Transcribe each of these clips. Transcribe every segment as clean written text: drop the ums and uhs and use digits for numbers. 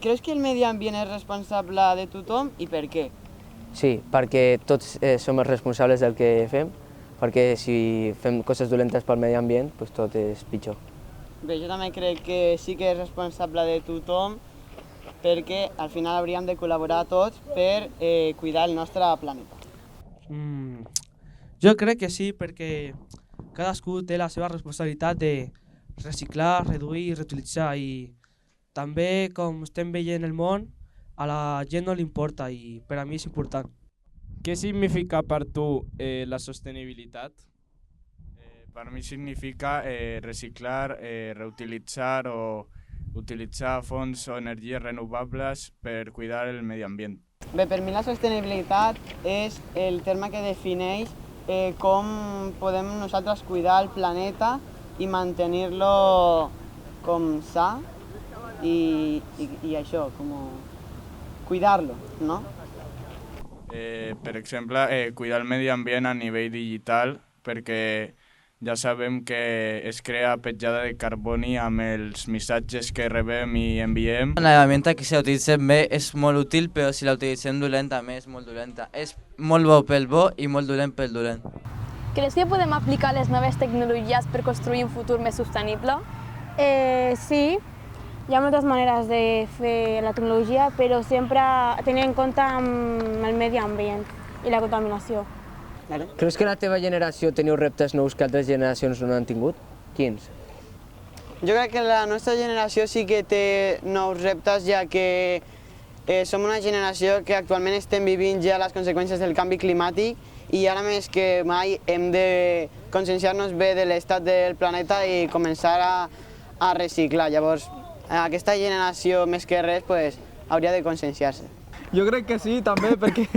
creus que el medi ambient és responsable de tothom i per què? Sí, perquè tots som els responsables del que fem, perquè si fem coses dolentes pel medi ambient, doncs tot és pitjor. Bé, jo també crec que sí que és responsable de tothom, perquè al final hauríem de col·laborar tots per cuidar el nostre planeta. Jo crec que sí, perquè cadascú té la seva responsabilitat de reciclar, reduir i reutilitzar, i també, com estem veient el món, a la gent no li importa i per a mi és important. Què significa per tu la sostenibilitat? Per mi significa reciclar, reutilitzar o utilitzar fonts o energies renovables per cuidar el medi ambient. Bé, per mi la sostenibilitat és el terme que defineix com podem nosaltres cuidar el planeta i mantenir-lo com sa i això, com cuidar-lo, no? Per exemple, cuidar el medi ambient a nivell digital, perquè ja sabem que es crea petjada de carboni amb els missatges que rebem i enviem. Una herramienta que si la utilitzem bé és molt útil, però si la utilitzem dolent també és molt dolenta. És molt bo pel bo i molt dolent pel dolent. Creus que podem aplicar les noves tecnologies per construir un futur més sostenible? Sí, hi ha moltes maneres de fer la tecnologia, però sempre tenint en compte el medi ambient i la contaminació. Creus que la teva generació teniu reptes nous que altres generacions no han tingut? Quins? Jo crec que la nostra generació sí que té nous reptes, ja que som una generació que actualment estem vivint ja les conseqüències del canvi climàtic i ara més que mai hem de conscienciar-nos bé de l'estat del planeta i començar a reciclar. Llavors, aquesta generació, més que res, pues, hauria de conscienciar-se. Jo crec que sí, també, perquè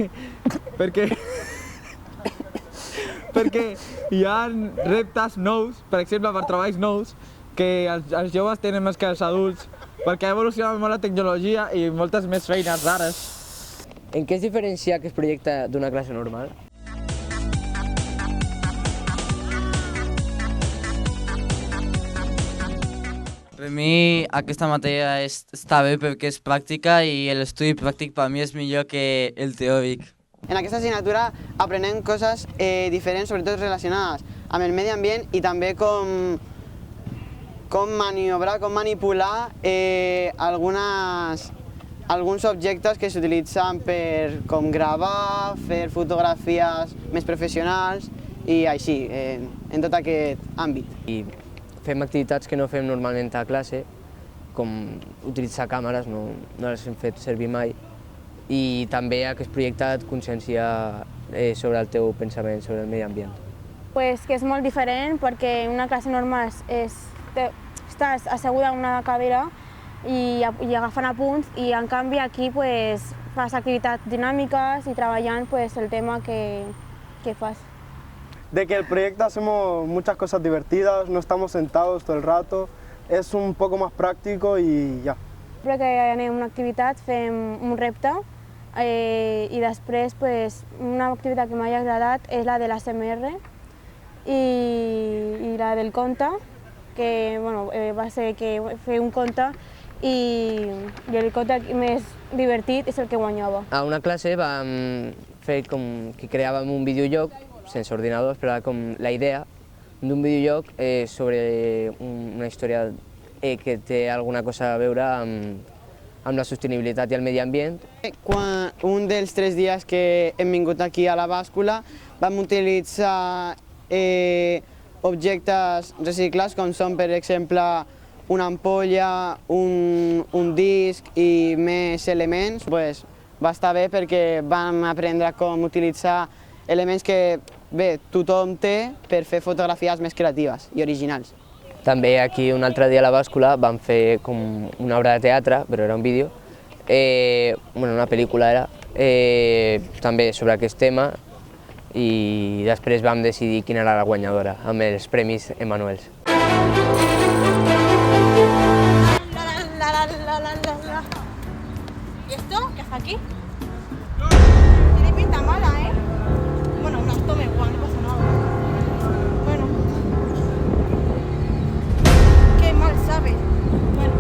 hi ha reptes nous, per exemple, per treballs nous, que els joves tenen més que els adults, perquè ha evolucionat molt la tecnologia i moltes més feines rares. En què es diferencia aquest projecte d'una classe normal? Per mi aquesta matèria està bé perquè és pràctica i l'estudi pràctic per mi és millor que el teòric. En aquesta assignatura aprenem coses diferents, sobretot relacionades amb el medi ambient i també com maniobrar, com manipular alguns objectes que s'utilitzen per com gravar, fer fotografies més professionals i així, en tot aquest àmbit. I fem activitats que no fem normalment a classe, com utilitzar càmeres, no les hem fet servir mai, i també aquest projecte et consciencia sobre el teu pensament, sobre el medi ambient. Pues que és molt diferent perquè en una classe normal estàs asseguda en una cadira i agafant apunts i en canvi aquí pues, fas activitats dinàmiques y treballant pues, el tema que fas. De que el proyecto hacemos muchas cosas divertidas, no estamos sentados todo el rato, es un poco más práctico y ya. Sempre que anem a una activitat fem un repte i després pues, una activitat que m'ha agradat és la de l'ASMR i la del conte, que bueno, va ser que fer un conte i el conte més divertit és el que guanyava. A una classe vam fer com que creàvem un videojoc, sense ordinadors, però era com la idea d'un videojoc sobre una història que té alguna cosa a veure amb la sostenibilitat i el medi ambient. Un dels 3 dies que hem vingut aquí a la bàscula vam utilitzar objectes reciclats com són, per exemple, una ampolla, un disc i més elements. Pues, va estar bé perquè vam aprendre com utilitzar elements que tothom té per fer fotografies més creatives i originals. També aquí un altre dia a la bàscula vam fer com una obra de teatre, però era un vídeo, una pel·lícula era, també sobre aquest tema, i després vam decidir quina era la guanyadora amb els Premis Emmanuels. ¿Y esto? ¿Qué hace aquí? Tiene pinta mala, ¿eh? Bueno, no, tome igual, no pasa nada. Bueno. Qué mal sabe. Bueno.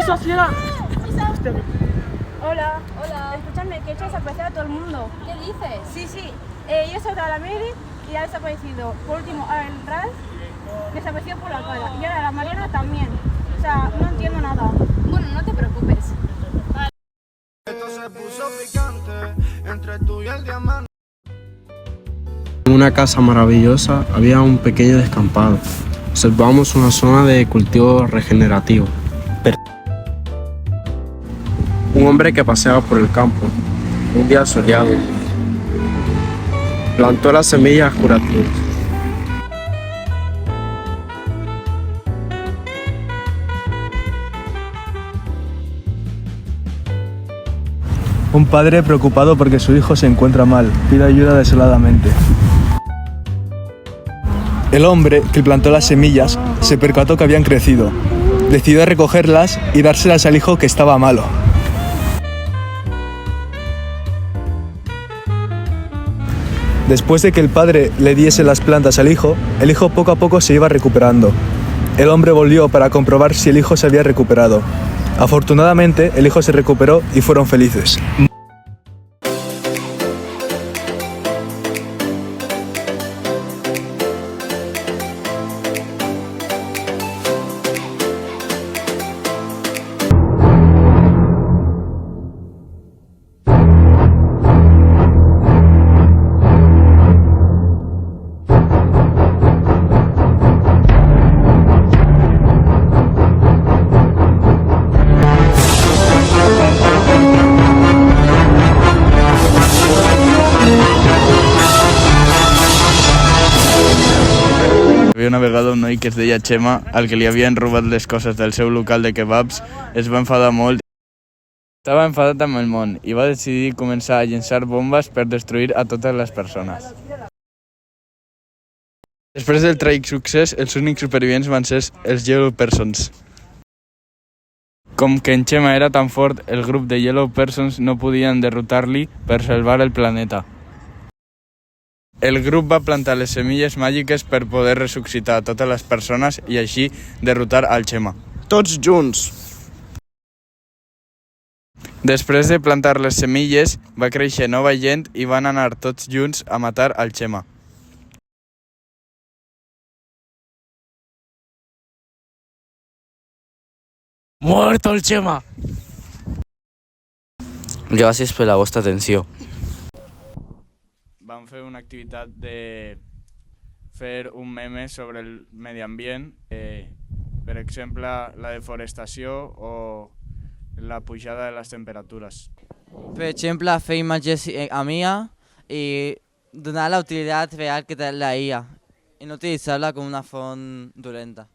eso, señora! Hola. Hola. Escúchame, que he hecho desaparecer a todo el mundo. ¿Qué dices? Sí, sí. Yo soy de la Mary y ha desaparecido. Por último, a el Ralph desapareció por la cara. Y ahora la Mariana también. O sea, no entiendo nada. Bueno, no te preocupes. En una casa maravillosa había un pequeño descampado. Observamos una zona de cultivo regenerativo. Un hombre que paseaba por el campo, un día soleado, plantó las semillas curativas. Un padre preocupado porque su hijo se encuentra mal, pide ayuda desoladamente. El hombre que plantó las semillas se percató que habían crecido. Decidió recogerlas y dárselas al hijo que estaba malo. Después de que el padre le diese las plantas al hijo, el hijo poco a poco se iba recuperando. El hombre volvió para comprobar si el hijo se había recuperado. Afortunadamente, el hijo se recuperó y fueron felices. Hi havia una vegada un noi que es deia Xema, al que li havien robat les coses del seu local de kebabs, es va enfadar molt. Estava enfadat amb el món i va decidir començar a llençar bombes per destruir a totes les persones. Després del tràgic succés, els únics supervivents van ser els Yellow Persons. Com que en Xema era tan fort, el grup de Yellow Persons no podien derrotar-li per salvar el planeta. El grup va plantar les semilles màgiques per poder ressuscitar a totes les persones i així derrotar al Xema. Tots junts! Després de plantar les semilles, va créixer nova gent i van anar tots junts a matar al Xema. Muerto el Xema! Gràcies per la vostra atenció. Vam fer una activitat de fer un meme sobre el medi ambient, per exemple, la deforestació o la pujada de les temperatures. Per exemple, fer imatges a IA i donar la utilitat real que té la IA i no utilitzar-la com una font dolenta.